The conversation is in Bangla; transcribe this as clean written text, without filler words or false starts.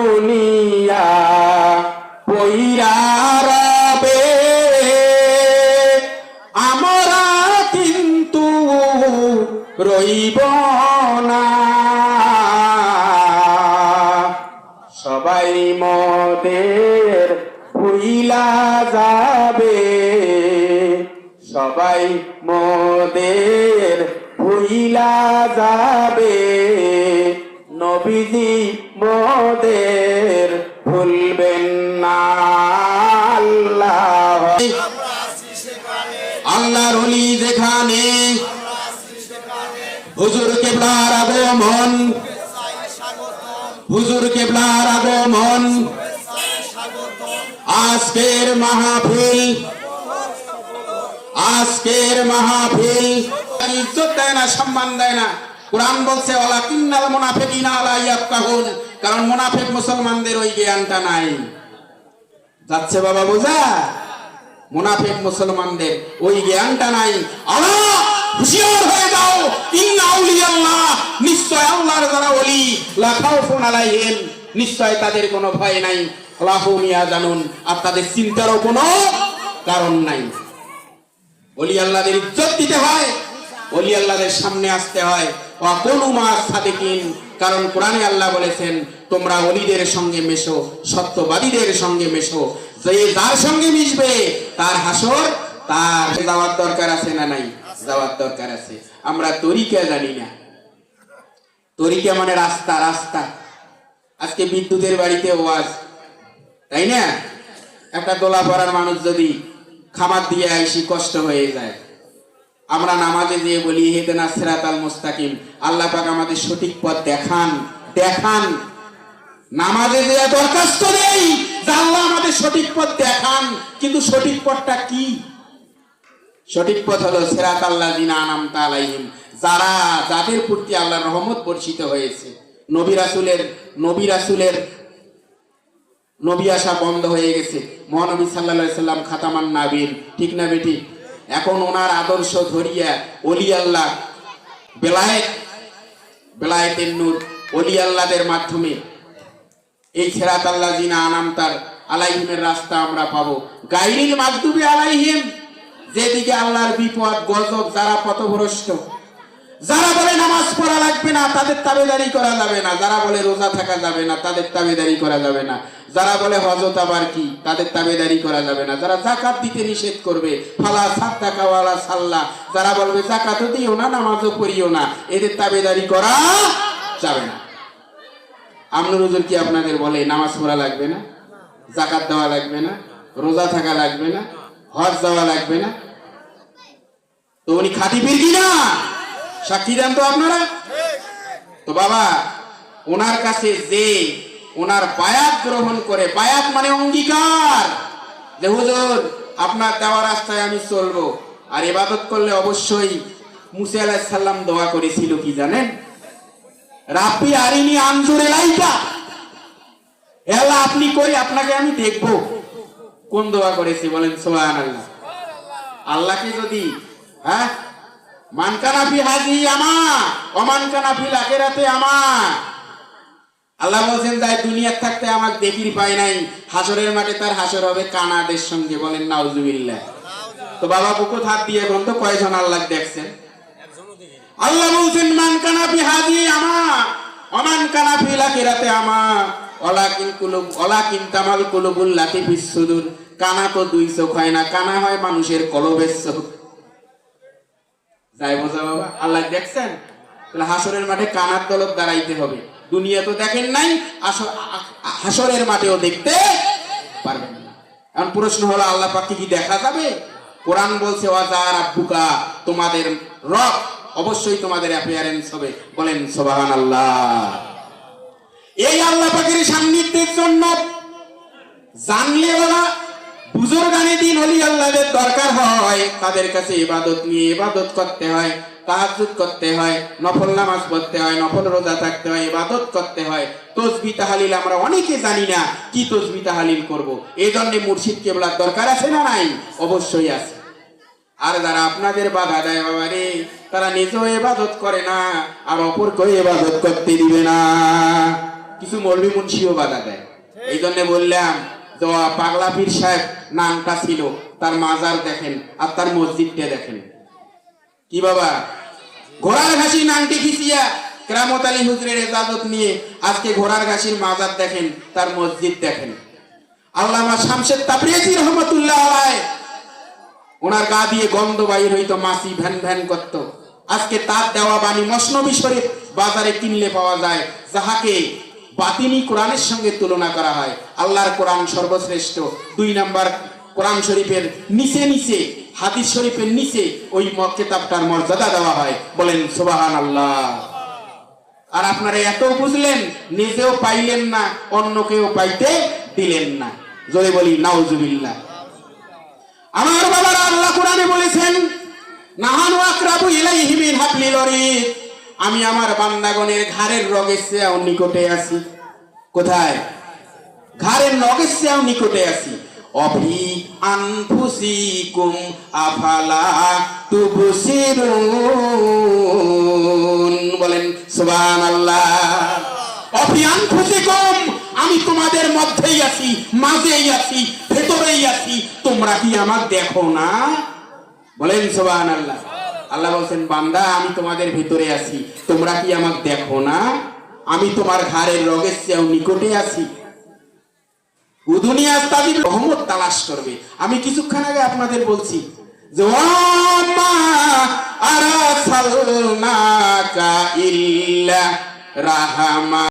দুনিয়া পইরা রবে, আমরা কিন্তু রইব না। সবাই মোদের ভুইলা যাবে, সবাই মোদের ভুইলা যাবে, নবীজি মোদের ভুলবেন না। আল্লাহ আল্লাহর ওলি যেখানে, হুজুর কিবলার আগমন, হুজুর কিবলার আগমন, আজকের মাহফিল, আজকের মাহফিল ইজ্জত দেয় না, সম্মান দেয় না। কোরআন বলছে ওয়ালাকিন্নাল মুনাফিকিনা লা ইয়াফকাহুন, কারণ মুনাফিক মুসলমানদের ওই জ্ঞানটা নাই। যাচ্ছে বাবা বোঝা, মুনাফিক মুসলমানদের ওই জ্ঞানটা নাই। আল্লাহ হুঁশিয়ার হয়ে যাও, ইন্না আউলিয়াল্লাহ, নিশ্চয় আল্লাহর যারা ওলি, লা খাউফুন আলাইহিম, নিশ্চয় তাদের কোনো ভয় নাই, লা হুম ইয়াহজানুন, আর তাদের চিন্তারও কোনো কারণ নাই। ওলি আল্লাহদের ইজ্জত দিতে হয়, ওলি আল্লাহদের সামনে আসতে হয়। ওয়া কুনু মা'আস সাদিকিন, কারণ কোরআনে আল্লাহ বলেছেন তোমরা ওলিদের সঙ্গে মেশো, সত্যবাদীদের সঙ্গে মেশো। যে যার সঙ্গে মিশবে তার হাসর তার যাওয়ার দরকার আছে না নাই? যাওয়ার দরকার আছে। আমরা তরিকা জানি না, তরিকা মানে রাস্তা, রাস্তা। আজকে বিদ্যুতের বাড়িতে ওয়াজ, তাই না? একটা দোলা পড়ার মানুষ যদি খামার দিয়ে আইসি কষ্ট হয়ে যায়, আমরা নামাজে দিয়ে বলি ইহদিনা সিরাতাল মুস্তাকিম, আল্লাহ পাক আমাদের সঠিক পথ দেখান, দেখান। নামাজে দিয়ে দরখাস্ত দেই যে আল্লাহ আমাদের সঠিক পথ দেখান, কিন্তু সঠিক পথটা কি? সঠিক পথ হলো সিরাতাল্লাযিনা আনআমতা আলাইহিম, যারা, যাদের প্রতি আল্লাহর রহমত বর্ষিত হয়েছে। নবী রাসূলের নবী আসা বন্ধ হয়ে গেছে। মহানবী সাল্লাল্লাহু আলাইহি সাল্লাম খাতামান নাবিয়্যিন, ঠিক না বেটি? এখন ওনার আদর্শ ধরিয়া ওলি আল্লাহ, বেলায়েতের নূর, ওলি আল্লাহদের মাধ্যমে এই সিরাতাল্লাযিনা আনআমতা আলাইহিমের রাস্তা আমরা পাবো। গায়রিল মাগদুবি আলাইহিম, যেদিকে আল্লাহর বিপদ গজব, যারা পথভ্রষ্ট, যারা বলে নামাজ পড়া লাগবে না তাদের তাবেদারি করা যাবে না, যারা বলে রোজা থাকা যাবে না তাদের তাবেদারি করা যাবে না, যারা বলে হজত আবার কি তাদের তাবেদারি করা যাবে না, যারা যাকাত দিতে নিষেধ করবে, ফালা সাদদাকা ওয়ালা সাল্লা, যারা বলবে যাকাতও দিও না নামাজও পড়িও না, এদের তাবেদারি করা যাবে না। আমনুর হুজুর কি আপনাদের বলে নামাজ পড়া লাগবে না, যাকাত দেওয়া লাগবে না, রোজা থাকা লাগবে না, হজ দেওয়া লাগবে না? তো উনি খাঁটি পীর কিনা? সাক্ষী দেন তো আপনারা। তো বাবা, ওনার কাছে যে ওনার বায়াত গ্রহণ করে, বায়াত মানে অঙ্গীকার, যে হুজুর আপনার দেওয়া রাস্তায় আমি চলবো, আর ইবাদত করলে অবশ্যই মুসা আলাইহিস সালাম দোয়া করেছিল কি জানেন? রাব্বি আরিনি আনজুর ইলাইকা, হে আল্লাহ আপনি কই, আপনাকে আমি দেখবো। কোন দোয়া করেছে বলেন? সুবহানাল্লাহ। আল্লাহকে যদি মান কানা ফি হাযিহি আমা ওয়া মান কানা ফিল আখিরাতি আমা, আল্লাহ বলেন যাই দুনিয়ার থাকতে আমাকে দেখির পায় নাই, হাসরের মাঠে তার হাসর হবে কানাদের সঙ্গে। বলেন নাউজুবিল্লাহ। তো বাবা বুকুত হাত দিয়ে এখন তো কয়জন আল্লাহ দেখছেন? আল্লাহ বলছেন মান কানা ফি হাযিহি আমা ওয়া মান কানা ফিল আখিরাতি আমা ওয়ালাকিন তামাল কুলুবুল লাতি ফিস সুদুর। কানা তো দুই চোখ হয় না, কানা হয় মানুষের কলবের চোখ। যাই বোঝা বাবা, আল্লাহ দেখছেন? তাহলে হাসরের মাঠে কানার দলত দাঁড়াইতে হবে। দুনিয়া তো দেখেন নাই, হাসরের মাঠেও দেখতে পারবেন না। এখন প্রশ্ন হলো আল্লাহ পাককে কি দেখা যাবে? কোরআন বলছে ওয়াজা রাব্বুকা, তোমাদের রব অবশ্যই তোমাদের অ্যাপিয়ারেন্স হবে। বলেন সুবহানাল্লাহ। এই আল্লাহ পাকের সান্নিধ্যের জন্য জানলে ওরা বুজুর্গানে দিন ওলি আল্লাহদের দরকার হয়, তাদের কাছে ইবাদত নিয়ে ইবাদত করতে হয়, তাহাজ্জুদ করতে হয়, নফল নামাজ পড়তে হয়, নফল রোজা থাকতে হয়, ইবাদত করতে হয়। তাসবিহ তাহলিল আমরা অনেকে জানি না, কি তাসবিহ তাহলিল করব? এই জন্য মুর্শিদ কেবলার দরকার আছে না নাই? অবশ্যই আছে। আর যারা আপনাদের বাধা দেয় বাবা রে, তারা নিজেও ইবাদত করে না আর অপরকেও ইবাদত করতে দিবে না। কিছু মৌলভী মুন্সিও বাধা দেয়। এই জন্য বললাম যে পাগলা পীর সাহেব নামটা ছিল, তার মাজার দেখেন আর তার মসজিদটা দেখেন। কি বাবা, ঘোড়ার ঘাসি নামটি খিচিয়া কেরামত আলী হুজুরের ইজাজত নিয়ে আজকে ঘোড়ার ঘাসির মাজার দেখেন, তার মসজিদ দেখেন। আল্লামা শামসুদ তাবরিজি রহমাতুল্লাহ আলাইহি, ওনার গা দিয়ে গন্ধ বাইর হইতো, মাছি ভ্যান ভ্যান করত। আজকে তার দেওয়া বাণী মসনবী শরীফ বাজারে কিনলে পাওয়া যায়, যাহাকে বাতিনি কোরআনের সঙ্গে তুলনা করা হয়। আল্লাহর কোরআন সর্বশ্রেষ্ঠ। 2 নাম্বার কোরআন শরীফের নিচে নিচে, হাদিস শরীফের নিচে ওই কিতাবটার মর্যাদা দেওয়া হয়। বলেন সুবহানাল্লাহ। আর আপনারা এত বুঝলেন, নিজেও পাইলেন না, অন্যকেও পাইতে দিলেন না। জোরে বলি নাউজুবিল্লাহ। আমার বাবারা, আল্লাহ কোরআনে বলেছেন, নাহানু আকরাবু ইলাইহি মিন হাবলিল ওয়ারিদ, আমি আমার বান্দাগণের ঘাড়ের রগের চেয়েও নিকটে আছি। কোথায়? ঘাড়ের রগের চেয়েও নিকটে আছি। অফি আনফুসিকুম আফালা তুবসিরুন। বলেন সুবহানাল্লাহ। অফি আনফুসিকুম, আমি তোমাদের মধ্যেই আছি, মাঝেই আছি, ভেতরেই আছি, তোমরা কি আমাকে দেখো না? বলেন সুবহানাল্লাহ। আল্লাহ বলছেন, বান্দা আমি তোমাদের ভিতরে আছি, তোমরা কি আমাকে দেখো না? আমি তোমার ঘাড়ের রগের চেয়েও নিকটে আছি। দুনিয়া তাদের রহমত তালাশ করবে। আমি কিছুক্ষণ আগে আপনাদের বলছি যে ওয়ামা আরসালনাকা ইল্লা রাহমা।